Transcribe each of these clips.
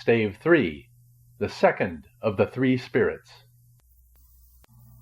Stave 3, the second of the three spirits.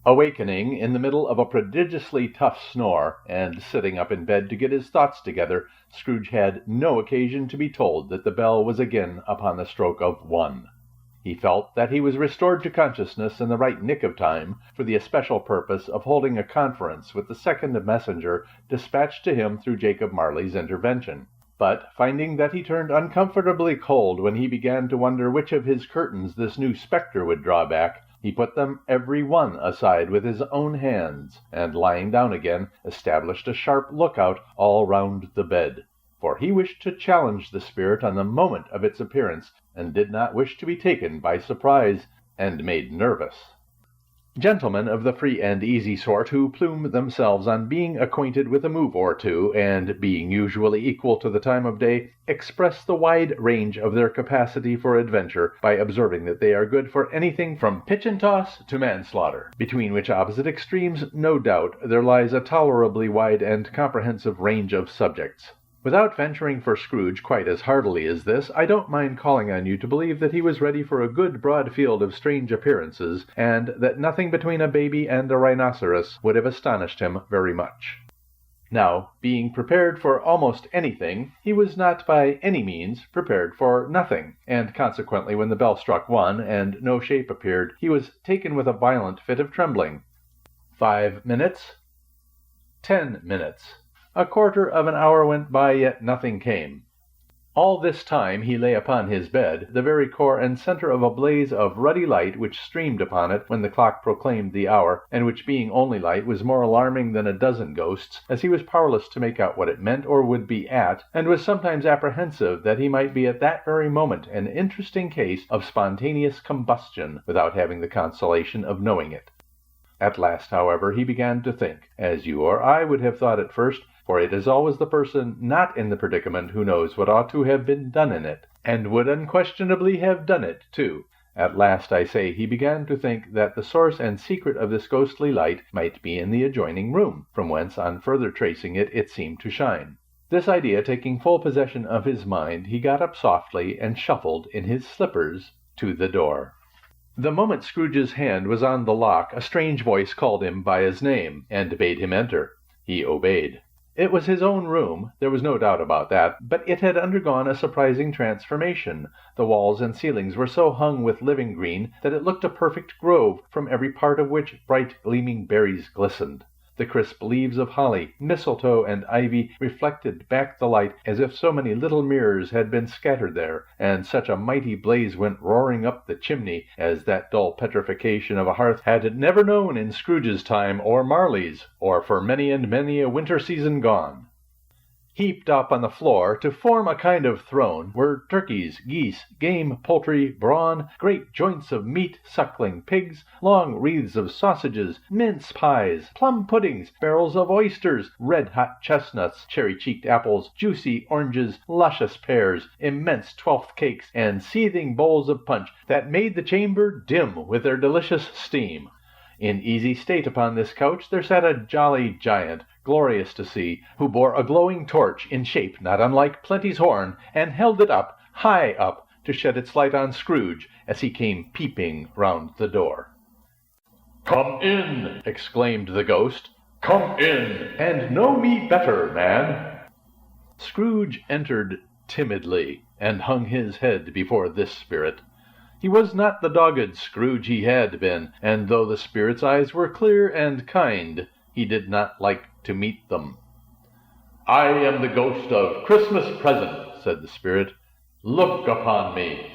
Awakening in the middle of a prodigiously tough snore, and sitting up in bed to get his thoughts together, Scrooge had no occasion to be told that the bell was again upon the stroke of 1. He felt that he was restored to consciousness in the right nick of time for the especial purpose of holding a conference with the second messenger dispatched to him through Jacob Marley's intervention. But, finding that he turned uncomfortably cold when he began to wonder which of his curtains this new spectre would draw back, he put them every one aside with his own hands, and lying down again, established a sharp lookout all round the bed. For he wished to challenge the spirit on the moment of its appearance, and did not wish to be taken by surprise and made nervous. Gentlemen of the free and easy sort, who plume themselves on being acquainted with a move or two, and being usually equal to the time of day, express the wide range of their capacity for adventure by observing that they are good for anything from pitch and toss to manslaughter, between which opposite extremes, no doubt, there lies a tolerably wide and comprehensive range of subjects. Without venturing for Scrooge quite as heartily as this, I don't mind calling on you to believe that he was ready for a good broad field of strange appearances, and that nothing between a baby and a rhinoceros would have astonished him very much. Now, being prepared for almost anything, he was not by any means prepared for nothing, and consequently when the bell struck 1, and no shape appeared, he was taken with a violent fit of trembling. 5 minutes. 10 minutes. A quarter of an hour went by, yet nothing came. All this time he lay upon his bed, the very core and center of a blaze of ruddy light which streamed upon it when the clock proclaimed the hour, and which, being only light, was more alarming than a dozen ghosts, as he was powerless to make out what it meant or would be at, and was sometimes apprehensive that he might be at that very moment an interesting case of spontaneous combustion, without having the consolation of knowing it. At last, however, he began to think, as you or I would have thought at first, for it is always the person not in the predicament who knows what ought to have been done in it, and would unquestionably have done it, too. At last, I say, he began to think that the source and secret of this ghostly light might be in the adjoining room, from whence, on further tracing it, it seemed to shine. This idea taking full possession of his mind, he got up softly and shuffled in his slippers to the door. The moment Scrooge's hand was on the lock, a strange voice called him by his name, and bade him enter. He obeyed. It was his own room, there was no doubt about that, but it had undergone a surprising transformation. The walls and ceilings were so hung with living green that it looked a perfect grove, from every part of which bright gleaming berries glistened. The crisp leaves of holly, mistletoe, and ivy reflected back the light as if so many little mirrors had been scattered there, and such a mighty blaze went roaring up the chimney as that dull petrification of a hearth had never known in Scrooge's time or Marley's, or for many and many a winter season gone. Heaped up on the floor, to form a kind of throne, were turkeys, geese, game, poultry, brawn, great joints of meat, suckling pigs, long wreaths of sausages, mince pies, plum puddings, barrels of oysters, red-hot chestnuts, cherry-cheeked apples, juicy oranges, luscious pears, immense twelfth cakes, and seething bowls of punch that made the chamber dim with their delicious steam. In easy state upon this couch there sat a jolly giant, glorious to see, who bore a glowing torch in shape not unlike Plenty's horn, and held it up, high up, to shed its light on Scrooge as he came peeping round the door. "Come in!" exclaimed the ghost. "Come in, and know me better, man." Scrooge entered timidly, and hung his head before this spirit. He was not the dogged Scrooge he had been, and though the spirit's eyes were clear and kind, he did not like to meet them. "I am the ghost of Christmas present," said the spirit. "Look upon me."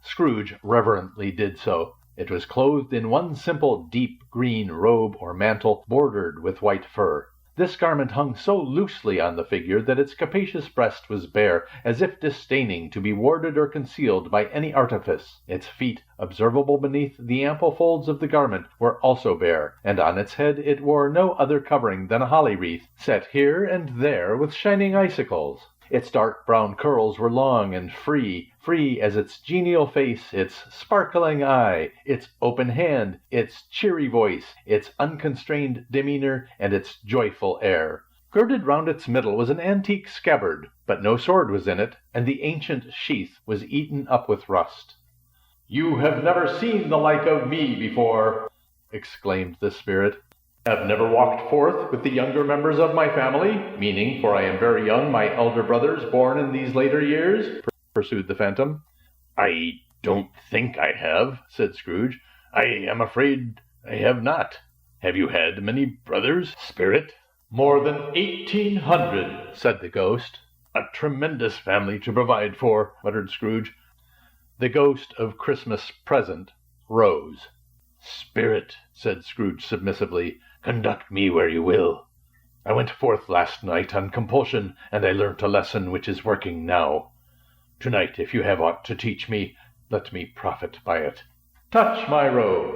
Scrooge reverently did so. It was clothed in one simple deep green robe or mantle, bordered with white fur. This garment hung so loosely on the figure that its capacious breast was bare, as if disdaining to be warded or concealed by any artifice. Its feet, observable beneath the ample folds of the garment, were also bare, and on its head it wore no other covering than a holly wreath, set here and there with shining icicles. Its dark brown curls were long and free as its genial face, its sparkling eye, its open hand, its cheery voice, its unconstrained demeanor, and its joyful air. Girded round its middle was an antique scabbard, but no sword was in it, and the ancient sheath was eaten up with rust. "You have never seen the like of me before," exclaimed the spirit. "Have never walked forth with the younger members of my family, meaning, for I am very young, my elder brothers born in these later years?" pursued the phantom. "I don't think I have," said Scrooge. "I am afraid I have not. Have you had many brothers, spirit?" "More than 1,800, said the ghost. "A tremendous family to provide for," muttered Scrooge. The ghost of Christmas Present rose. "Spirit," said Scrooge submissively, "conduct me where you will. I went forth last night on compulsion, and I learnt a lesson which is working now. Tonight, if you have aught to teach me, let me profit by it. Touch my robe."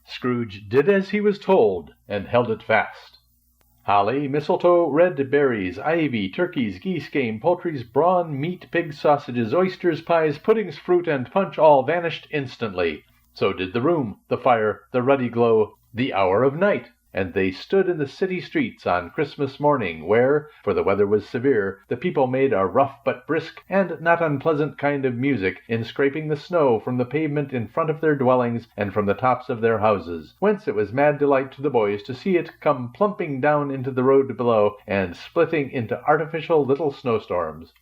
Scrooge did as he was told, and held it fast. Holly, mistletoe, red berries, ivy, turkeys, geese, game, poultries, brawn, meat, pig sausages, oysters, pies, puddings, fruit, and punch all vanished instantly. So did the room, the fire, the ruddy glow, the hour of night, and they stood in the city streets on Christmas morning, where, for the weather was severe, the people made a rough but brisk and not unpleasant kind of music in scraping the snow from the pavement in front of their dwellings and from the tops of their houses, whence it was mad delight to the boys to see it come plumping down into the road below and splitting into artificial little snowstorms.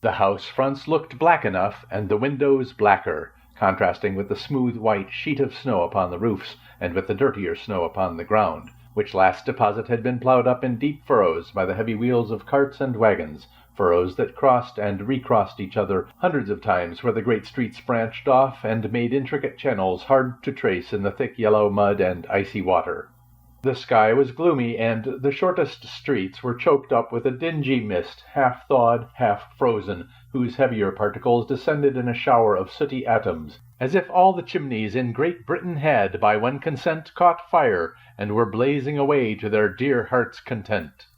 The house fronts looked black enough, and the windows blacker, contrasting with the smooth white sheet of snow upon the roofs, and with the dirtier snow upon the ground, which last deposit had been ploughed up in deep furrows by the heavy wheels of carts and wagons, furrows that crossed and recrossed each other hundreds of times where the great streets branched off and made intricate channels hard to trace in the thick yellow mud and icy water. The sky was gloomy, and the shortest streets were choked up with a dingy mist, half thawed, half frozen, whose heavier particles descended in a shower of sooty atoms, as if all the chimneys in Great Britain had, by one consent, caught fire, and were blazing away to their dear hearts' content.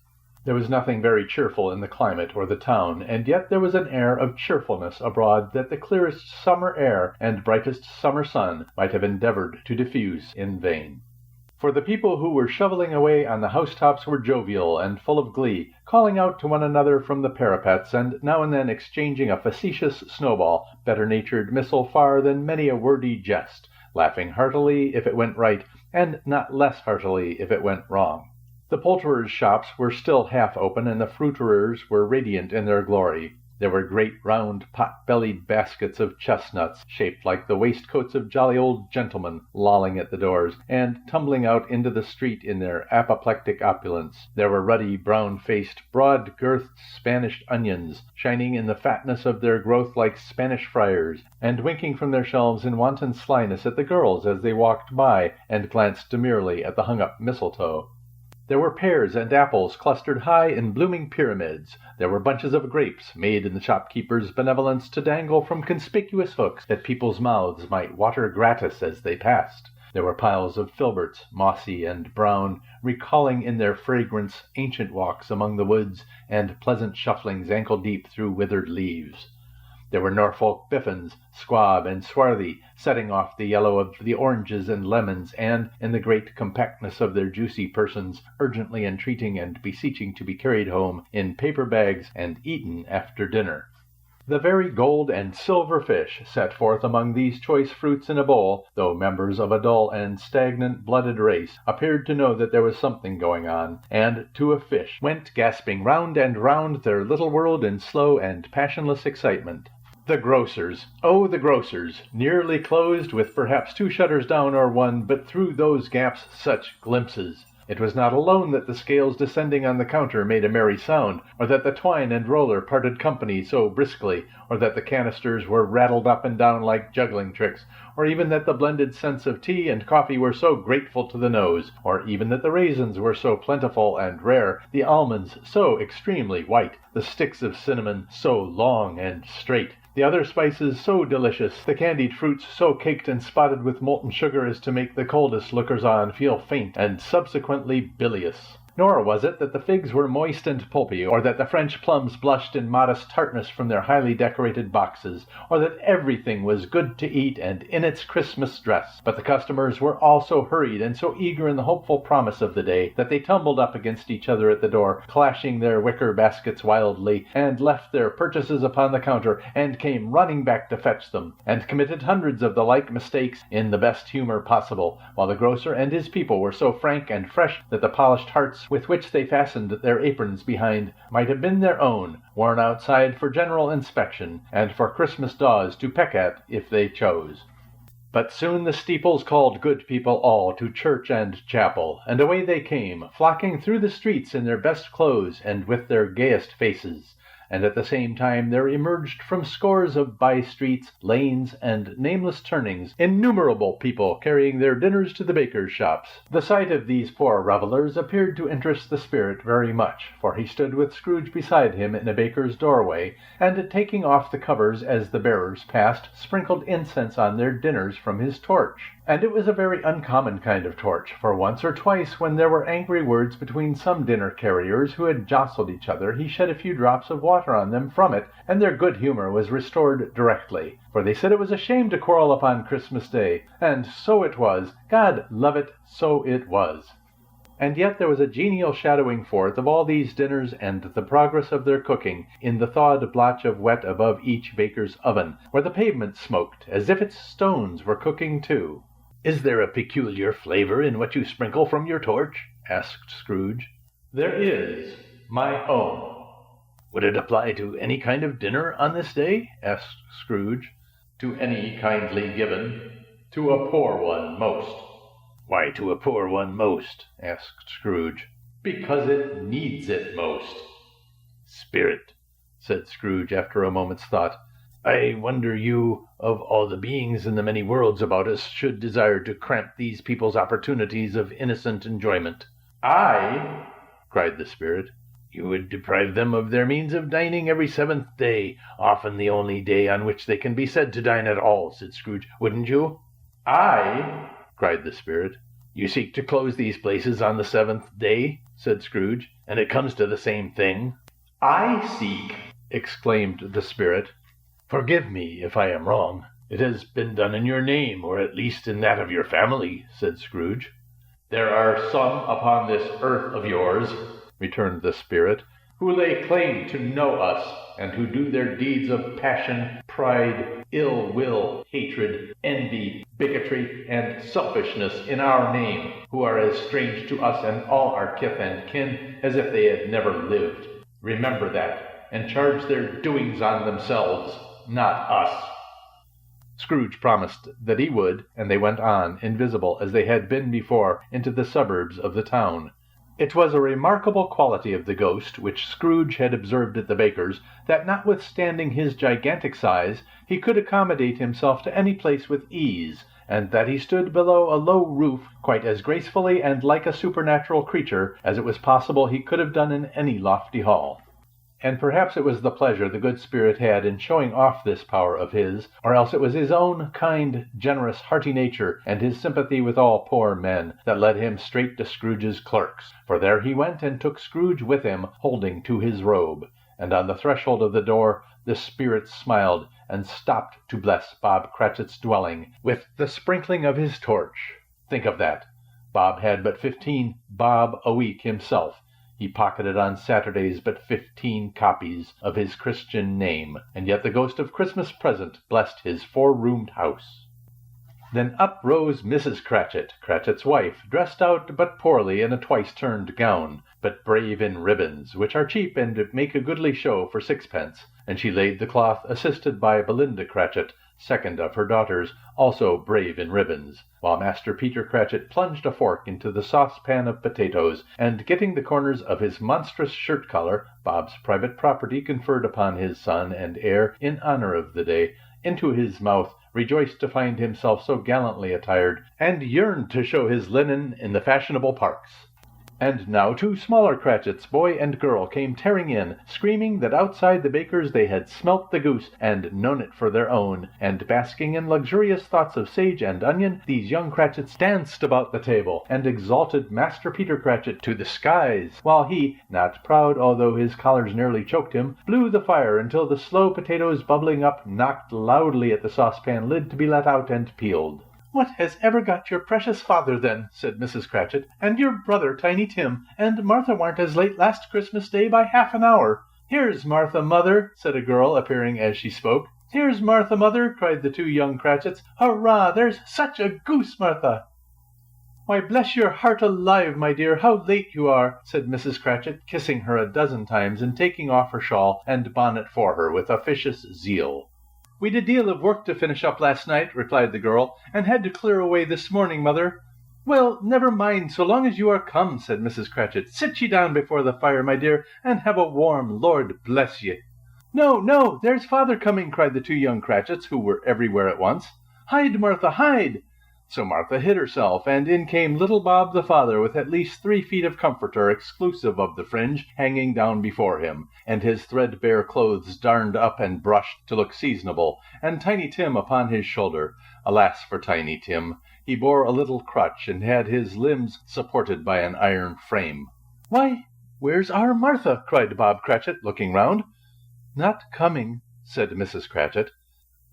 There was nothing very cheerful in the climate or the town, and yet there was an air of cheerfulness abroad that the clearest summer air and brightest summer sun might have endeavored to diffuse in vain. For the people who were shoveling away on the housetops were jovial and full of glee, calling out to one another from the parapets, and now and then exchanging a facetious snowball, better-natured missile far than many a wordy jest, laughing heartily if it went right, and not less heartily if it went wrong. The poulterers' shops were still half open, and the fruiterers were radiant in their glory. There were great round pot-bellied baskets of chestnuts, shaped like the waistcoats of jolly old gentlemen, lolling at the doors, and tumbling out into the street in their apoplectic opulence. There were ruddy, brown-faced, broad-girthed Spanish onions, shining in the fatness of their growth like Spanish friars, and winking from their shelves in wanton slyness at the girls as they walked by and glanced demurely at the hung-up mistletoe. There were pears and apples clustered high in blooming pyramids. There were bunches of grapes, made in the shopkeeper's benevolence to dangle from conspicuous hooks that people's mouths might water gratis as they passed. There were piles of filberts, mossy and brown, recalling in their fragrance ancient walks among the woods and pleasant shufflings ankle-deep through withered leaves. There were Norfolk biffins, squab and swarthy, setting off the yellow of the oranges and lemons, and, in the great compactness of their juicy persons, urgently entreating and beseeching to be carried home in paper bags and eaten after dinner. The very gold and silver fish set forth among these choice fruits in a bowl, though members of a dull and stagnant-blooded race, appeared to know that there was something going on, and, to a fish, went gasping round and round their little world in slow and passionless excitement. The grocers, oh, the grocers, nearly closed, with perhaps 2 shutters down or one, but through those gaps such glimpses! It was not alone that the scales descending on the counter made a merry sound, or that the twine and roller parted company so briskly, or that the canisters were rattled up and down like juggling tricks, or even that the blended scents of tea and coffee were so grateful to the nose, or even that the raisins were so plentiful and rare, the almonds so extremely white, the sticks of cinnamon so long and straight, the other spices so delicious, the candied fruits so caked and spotted with molten sugar as to make the coldest lookers-on feel faint and subsequently bilious. Nor was it that the figs were moist and pulpy, or that the French plums blushed in modest tartness from their highly decorated boxes, or that everything was good to eat and in its Christmas dress. But the customers were all so hurried and so eager in the hopeful promise of the day that they tumbled up against each other at the door, clashing their wicker baskets wildly, and left their purchases upon the counter, and came running back to fetch them, and committed hundreds of the like mistakes in the best humor possible, while the grocer and his people were so frank and fresh that the polished hearts with which they fastened their aprons behind might have been their own, worn outside for general inspection, and for Christmas daws to peck at if they chose. But soon the steeples called good people all to church and chapel, and away they came, flocking through the streets in their best clothes and with their gayest faces. And at the same time there emerged from scores of by-streets, lanes, and nameless turnings innumerable people carrying their dinners to the bakers' shops. The sight of these poor revellers appeared to interest the spirit very much, for he stood with Scrooge beside him in a baker's doorway, and taking off the covers as the bearers passed, sprinkled incense on their dinners from his torch. And it was a very uncommon kind of torch, for once or twice when there were angry words between some dinner carriers who had jostled each other, he shed a few drops of water on them from it, and their good humor was restored directly, for they said it was a shame to quarrel upon Christmas Day, and so it was. God love it, so it was. And yet there was a genial shadowing forth of all these dinners and the progress of their cooking in the thawed blotch of wet above each baker's oven, where the pavement smoked, as if its stones were cooking too. "Is there a peculiar flavor in what you sprinkle from your torch?" asked Scrooge. "There is. My own." "Would it apply to any kind of dinner on this day?" asked Scrooge. "To any kindly given. To a poor one most." "Why to a poor one most?" asked Scrooge. "Because it needs it most." "Spirit," said Scrooge after a moment's thought, "I wonder you, of all the beings in the many worlds about us, should desire to cramp these people's opportunities of innocent enjoyment." "I?" cried the spirit. "You would deprive them of their means of dining every seventh day, often the only day on which they can be said to dine at all," said Scrooge, "wouldn't you?" "I?" cried the spirit. "You seek to close these places on the seventh day," said Scrooge, "and it comes to the same thing." "I seek!" exclaimed the spirit. "Forgive me if I am wrong. It has been done in your name, or at least in that of your family," said Scrooge. "There are some upon this earth of yours," returned the spirit, "who lay claim to know us, and who do their deeds of passion, pride, ill will, hatred, envy, bigotry, and selfishness in our name, who are as strange to us and all our kith and kin as if they had never lived. Remember that, and charge their doings on themselves, not us." Scrooge promised that he would, and they went on, invisible as they had been before, into the suburbs of the town. It was a remarkable quality of the ghost, which Scrooge had observed at the baker's, that notwithstanding his gigantic size, he could accommodate himself to any place with ease, and that he stood below a low roof quite as gracefully and like a supernatural creature as it was possible he could have done in any lofty hall. And perhaps it was the pleasure the good spirit had in showing off this power of his, or else it was his own kind, generous, hearty nature, and his sympathy with all poor men, that led him straight to Scrooge's clerk's. For there he went and took Scrooge with him, holding to his robe. And on the threshold of the door the spirit smiled, and stopped to bless Bob Cratchit's dwelling with the sprinkling of his torch. Think of that! Bob had but 15 bob a week himself. He pocketed on Saturdays but 15 copies of his Christian name, and yet the ghost of Christmas present blessed his 4-roomed house. Then up rose Mrs. Cratchit, Cratchit's wife, dressed out but poorly in a twice-turned gown, but brave in ribbons, which are cheap and make a goodly show for 6 pence, and she laid the cloth, assisted by Belinda Cratchit, second of her daughters, also brave in ribbons, while Master Peter Cratchit plunged a fork into the saucepan of potatoes, and getting the corners of his monstrous shirt-collar, Bob's private property conferred upon his son and heir in honor of the day, into his mouth, rejoiced to find himself so gallantly attired, and yearned to show his linen in the fashionable parks. And now 2 smaller Cratchits, boy and girl, came tearing in, screaming that outside the baker's they had smelt the goose, and known it for their own, and basking in luxurious thoughts of sage and onion, these young Cratchits danced about the table, and exalted Master Peter Cratchit to the skies, while he, not proud although his collars nearly choked him, blew the fire until the slow potatoes bubbling up knocked loudly at the saucepan lid to be let out and peeled. "What has ever got your precious father, then?" said Mrs. Cratchit, "and your brother, Tiny Tim, and Martha weren't as late last Christmas Day by half an hour." "Here's Martha, mother," said a girl, appearing as she spoke. "Here's Martha, mother," cried the 2 young Cratchits. "Hurrah! There's such a goose, Martha!" "Why, bless your heart alive, my dear, how late you are," said Mrs. Cratchit, kissing her a dozen times and taking off her shawl and bonnet for her with officious zeal. "We'd a deal of work to finish up last night," replied the girl, "and had to clear away this morning, mother." "Well, never mind, so long as you are come," said Mrs. Cratchit. "Sit ye down before the fire, my dear, and have a warm, Lord bless ye." "No, no, there's father coming," cried the 2 young Cratchits, who were everywhere at once. "Hide, Martha, hide!" So Martha hid herself, and in came little Bob the father with at least 3 feet of comforter, exclusive of the fringe, hanging down before him, and his threadbare clothes darned up and brushed to look seasonable, and Tiny Tim upon his shoulder. Alas for Tiny Tim! He bore a little crutch, and had his limbs supported by an iron frame. "Why, where's our Martha?" cried Bob Cratchit, looking round. "Not coming," said Mrs. Cratchit.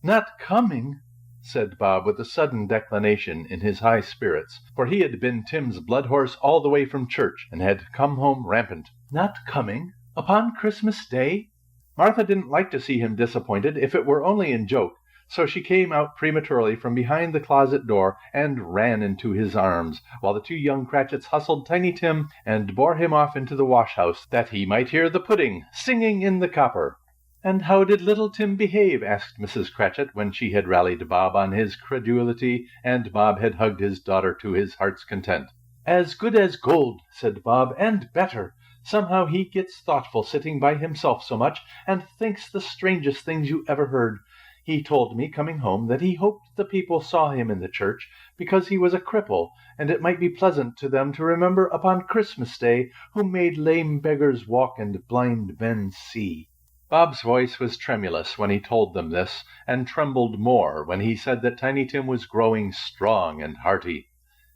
"Not coming?" said Bob with a sudden declination in his high spirits, for he had been Tim's blood horse all the way from church, and had come home rampant. "Not coming? Upon Christmas Day?" Martha didn't like to see him disappointed, if it were only in joke, so she came out prematurely from behind the closet door and ran into his arms, while the 2 young Cratchits hustled Tiny Tim and bore him off into the wash-house, that he might hear the pudding singing in the copper. "And how did little Tim behave?" asked Mrs. Cratchit, when she had rallied Bob on his credulity, and Bob had hugged his daughter to his heart's content. "As good as gold," said Bob, "and better. Somehow he gets thoughtful sitting by himself so much, and thinks the strangest things you ever heard. He told me, coming home, that he hoped the people saw him in the church, because he was a cripple, and it might be pleasant to them to remember upon Christmas Day who made lame beggars walk and blind men see." Bob's voice was tremulous when he told them this, and trembled more when he said that Tiny Tim was growing strong and hearty.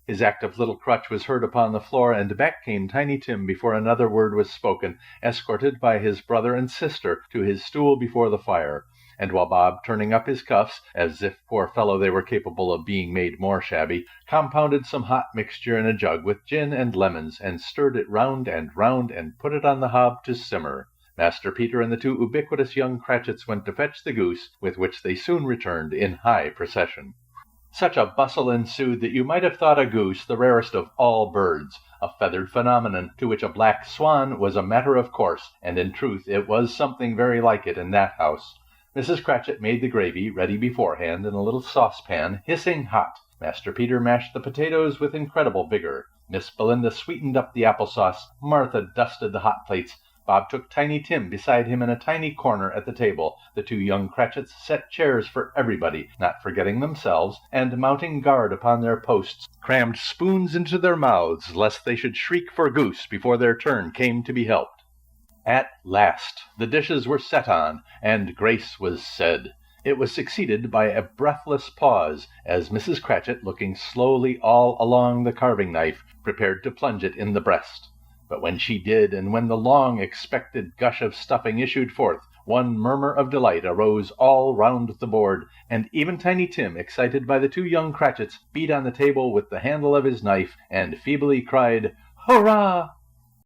His active little crutch was heard upon the floor, and back came Tiny Tim before another word was spoken, escorted by his brother and sister to his stool before the fire. And while Bob, turning up his cuffs, as if, poor fellow, they were capable of being made more shabby, compounded some hot mixture in a jug with gin and lemons, and stirred it round and put it on the hob to simmer, Master Peter and the 2 ubiquitous young Cratchits went to fetch the goose, with which they soon returned in high procession. Such a bustle ensued that you might have thought a goose the rarest of all birds, a feathered phenomenon to which a black swan was a matter of course, and in truth it was something very like it in that house. Mrs. Cratchit made the gravy, ready beforehand in a little saucepan, hissing hot. Master Peter mashed the potatoes with incredible vigor. Miss Belinda sweetened up the applesauce. Martha dusted the hot plates. Bob took Tiny Tim beside him in a tiny corner at the table. The 2 young Cratchits set chairs for everybody, not forgetting themselves, and mounting guard upon their posts, crammed spoons into their mouths, lest they should shriek for goose before their turn came to be helped. At last the dishes were set on, and grace was said. It was succeeded by a breathless pause, as Mrs. Cratchit, looking slowly all along the carving-knife, prepared to plunge it in the breast. But when she did, and when the long-expected gush of stuffing issued forth, one murmur of delight arose all round the board, and even Tiny Tim, excited by the 2 young Cratchits, beat on the table with the handle of his knife, and feebly cried, "Hurrah!"